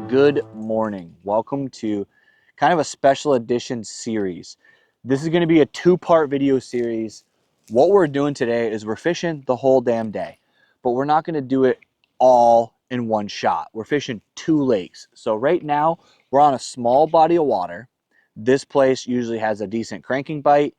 Good morning. Welcome to kind of a special edition series. This is going to be a two-part video series. What we're doing today is we're fishing the whole damn day, but we're not going to do it all in one shot. We're fishing two lakes. So right now we're on a small body of water. This place usually has a decent cranking bite,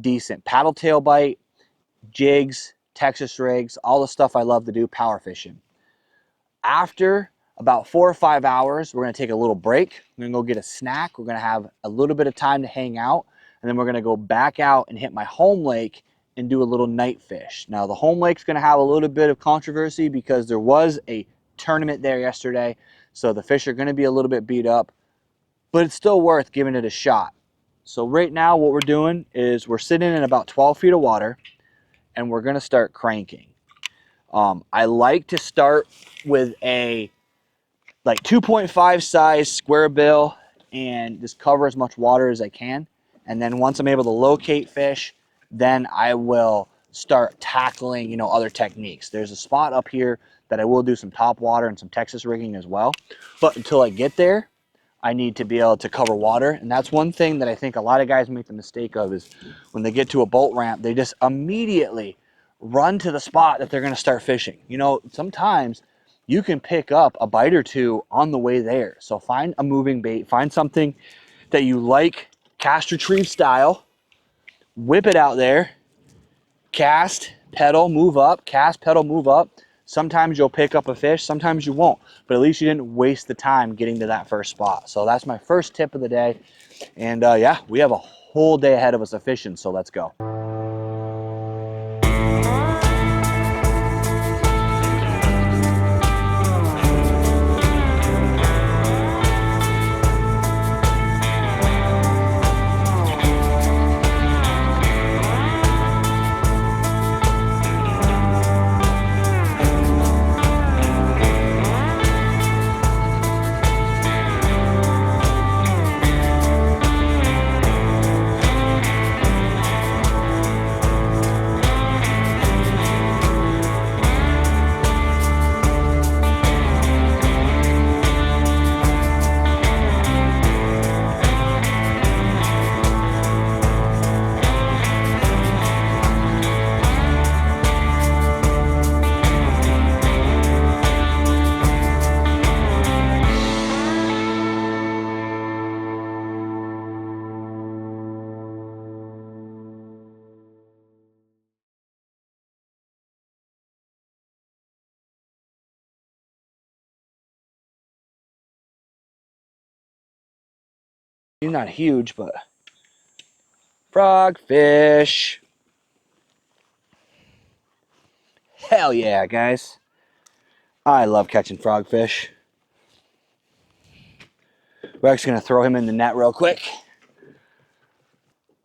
decent paddle tail bite, jigs, Texas rigs, all the stuff I love to do power fishing. After about 4 or 5 hours, we're going to take a little break. We're going to go get a snack. We're going to have a little bit of time to hang out, and then we're going to go back out and hit my home lake and do a little night fish. Now, the home lake's going to have a little bit of controversy because there was a tournament there yesterday, so the fish are going to be a little bit beat up, but it's still worth giving it a shot. So right now, what we're doing is we're sitting in about 12 feet of water, and we're going to start cranking. I like to start with a 2.5 size square bill and just cover as much water as I can. And then once I'm able to locate fish, then I will start tackling, other techniques. There's a spot up here that I will do some top water and some Texas rigging as well. But until I get there, I need to be able to cover water. And that's one thing that I think a lot of guys make the mistake of is when they get to a boat ramp, they just immediately run to the spot that they're going to start fishing. Sometimes you can pick up a bite or two on the way there. So find a moving bait, find something that you like, cast retrieve style, whip it out there, cast, pedal, move up, cast, pedal, move up. Sometimes you'll pick up a fish, sometimes you won't, but at least you didn't waste the time getting to that first spot. So that's my first tip of the day. And yeah, we have a whole day ahead of us of fishing, so let's go. He's not huge, but frogfish. Hell yeah, guys. I love catching frogfish. We're actually going to throw him in the net real quick.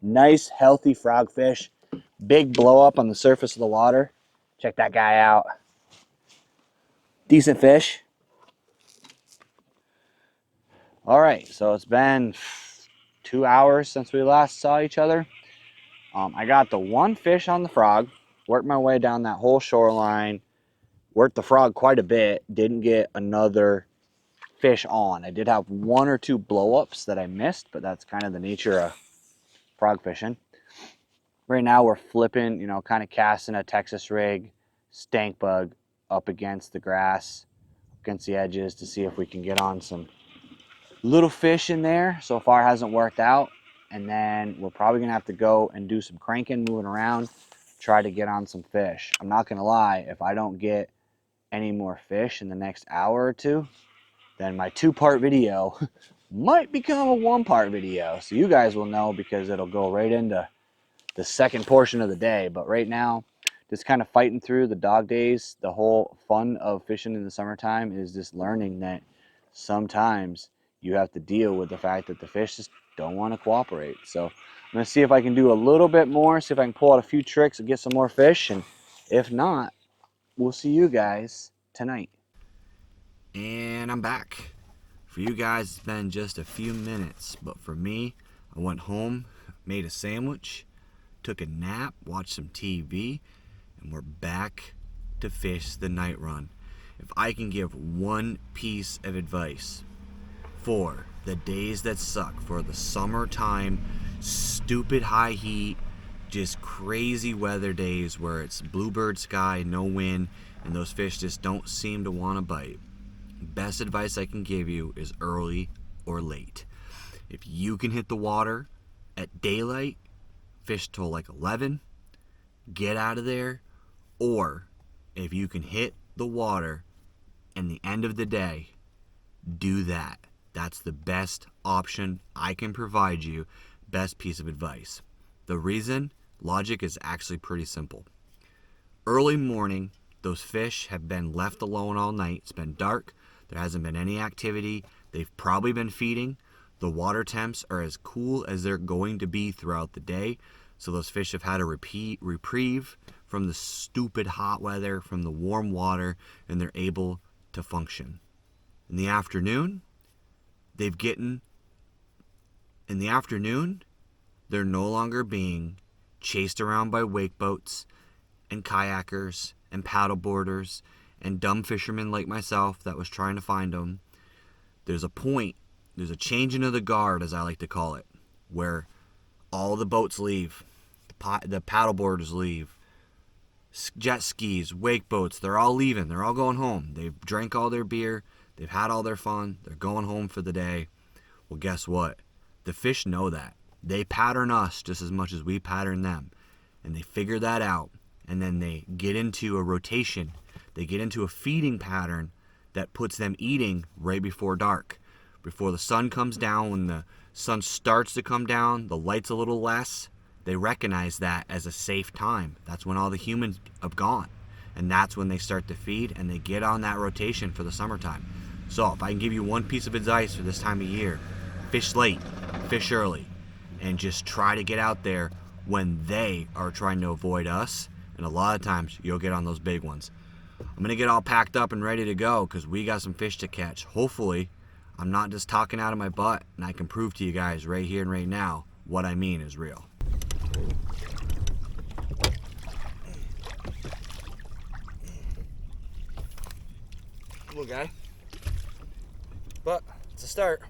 Nice, healthy frogfish. Big blow up on the surface of the water. Check that guy out. Decent fish. All right, so it's been 2 hours since we last saw each other. I got the one fish on the frog, worked my way down that whole shoreline, worked the frog quite a bit, didn't get another fish on. I did have 1 or 2 blow-ups that I missed, but that's kind of the nature of frog fishing. Right now we're flipping, kind of casting a Texas rig, stank bug up against the grass, against the edges to see if we can get on some little fish in there. So far hasn't worked out. And then we're probably gonna have to go and do some cranking, moving around, try to get on some fish. I'm not gonna lie, if I don't get any more fish in the next hour or two, then my 2-part video might become a 1-part video. So you guys will know because it'll go right into the second portion of the day. But right now, just kind of fighting through the dog days. The whole fun of fishing in the summertime is just learning that sometimes you have to deal with the fact that the fish just don't want to cooperate. So I'm going to see if I can do a little bit more, see if I can pull out a few tricks and get some more fish. And if not, we'll see you guys tonight. And I'm back. For you guys, it's been just a few minutes, but for me, I went home, made a sandwich, took a nap, watched some TV, and we're back to fish the night run. If I can give one piece of advice for the days that suck, for the summertime, stupid high heat, just crazy weather days where it's bluebird sky, no wind, and those fish just don't seem to want to bite. Best advice I can give you is early or late. If you can hit the water at daylight, fish till like 11, get out of there. Or if you can hit the water in the end of the day, do that. That's the best option I can provide you. Best piece of advice. The reason, logic is actually pretty simple. Early morning, those fish have been left alone all night. It's been dark. There hasn't been any activity. They've probably been feeding. The water temps are as cool as they're going to be throughout the day. So those fish have had a reprieve from the stupid hot weather, from the warm water, and they're able to function. In the afternoon, they're no longer being chased around by wake boats and kayakers and paddleboarders and dumb fishermen like myself that was trying to find them. There's a changing of the guard, as I like to call it, where all the boats leave, the paddleboarders leave, jet skis, wake boats, they're all leaving. They're all going home. They've drank all their beer. They've had all their fun. They're going home for the day. Well, guess what? The fish know that. They pattern us just as much as we pattern them. And they figure that out. And then they get into a rotation. They get into a feeding pattern that puts them eating right before dark. Before the sun comes down, when the sun starts to come down, the light's a little less. They recognize that as a safe time. That's when all the humans have gone. And that's when they start to feed and they get on that rotation for the summertime. So if I can give you one piece of advice for this time of year, fish late, fish early, and just try to get out there when they are trying to avoid us. And a lot of times you'll get on those big ones. I'm going to get all packed up and ready to go because we got some fish to catch. Hopefully, I'm not just talking out of my butt, and I can prove to you guys right here and right now what I mean is real. Little guy, but it's a start.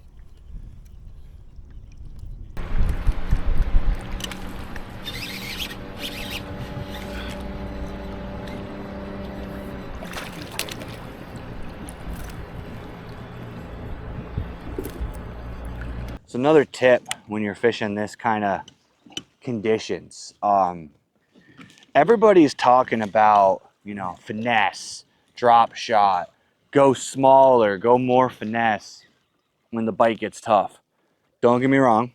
So another tip when you're fishing this kind of conditions, everybody's talking about, finesse, drop shot, go smaller, go more finesse when the bite gets tough. Don't get me wrong,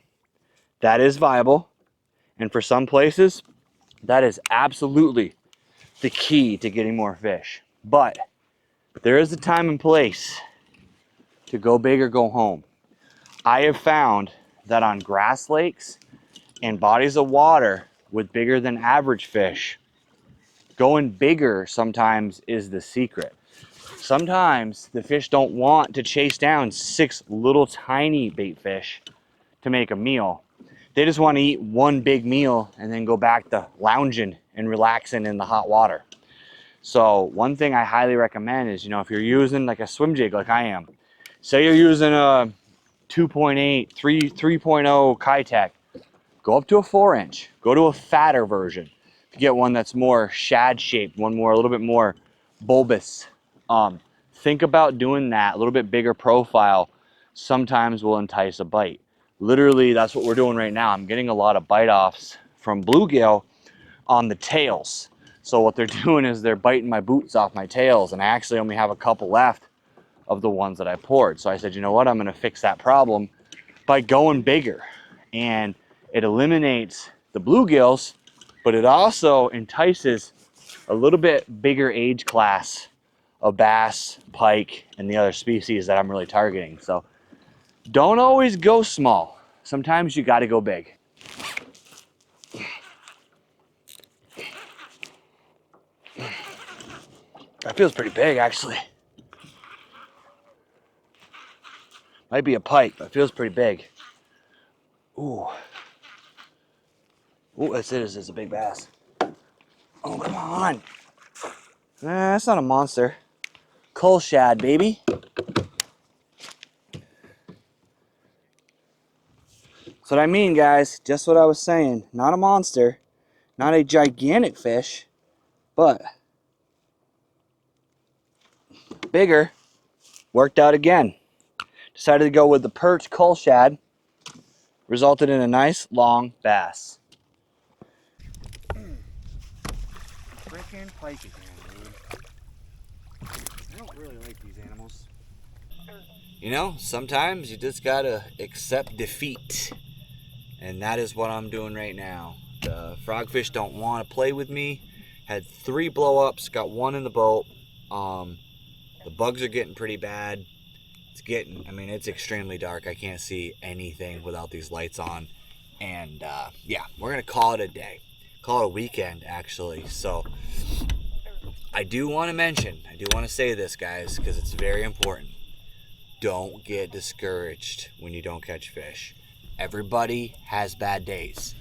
that is viable. And for some places, that is absolutely the key to getting more fish. But there is a time and place to go big or go home. I have found that on grass lakes and bodies of water with bigger than average fish, going bigger sometimes is the secret. Sometimes the fish don't want to chase down 6 little tiny bait fish to make a meal. They just want to eat one big meal and then go back to lounging and relaxing in the hot water. So one thing I highly recommend is, if you're using like a swim jig like I am, say you're using a 2.8, 3.0 Kitech, go up to a 4-inch, go to a fatter version. If you get one that's more shad shaped, a little bit more bulbous, think about doing that. A little bit bigger profile sometimes will entice a bite. Literally, that's what we're doing right now. I'm getting a lot of bite offs from bluegill on the tails. So what they're doing is they're biting my boots off my tails, and I actually only have a couple left of the ones that I poured. So I said, you know what, I'm gonna fix that problem by going bigger. And it eliminates the bluegills, but it also entices a little bit bigger age class of bass, pike, and the other species that I'm really targeting. So don't always go small. Sometimes you gotta go big. That feels pretty big, actually. Might be a pike, but it feels pretty big. Ooh. Ooh, that's it. It's a big bass. Oh, come on. That's not a monster. Cull shad, baby. That's what I mean, guys. Just what I was saying. Not a monster, not a gigantic fish, but bigger. Worked out again. Decided to go with the perch cull shad. Resulted in a nice long bass. Freaking pike again, dude. I don't really like these animals. You know, sometimes you just gotta accept defeat. And that is what I'm doing right now. The frogfish don't want to play with me. Had 3 blow-ups, got 1 in the boat. The bugs are getting pretty bad. It's extremely dark. I can't see anything without these lights on. And yeah, we're gonna call it a day. Call it a weekend, actually. So I do want to say this, guys, because it's very important. Don't get discouraged when you don't catch fish. Everybody has bad days.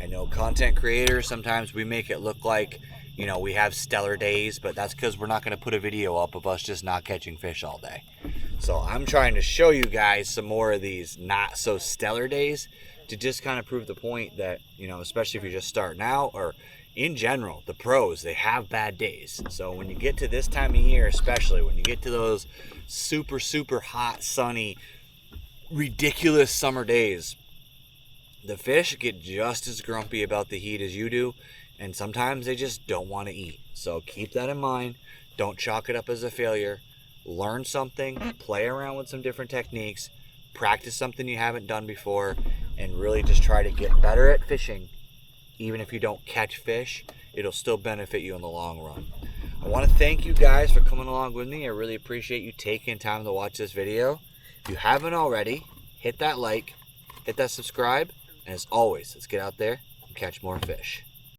I know content creators, sometimes we make it look like, you know, we have stellar days, but that's because we're not going to put a video up of us just not catching fish all day. So I'm trying to show you guys some more of these not so stellar days to just kind of prove the point that, you know, especially if you're just starting out or in general, the pros, they have bad days. So when you get to this time of year, especially when you get to those super, super hot, sunny, ridiculous summer days, the fish get just as grumpy about the heat as you do, and sometimes they just don't want to eat. So keep that in mind. Don't chalk it up as a failure. Learn something, play around with some different techniques, practice something you haven't done before, and really just try to get better at fishing. Even if you don't catch fish, it'll still benefit you in the long run. I want to thank you guys for coming along with me. I really appreciate you taking time to watch this video. If you haven't already, hit that like, hit that subscribe, and as always, let's get out there and catch more fish.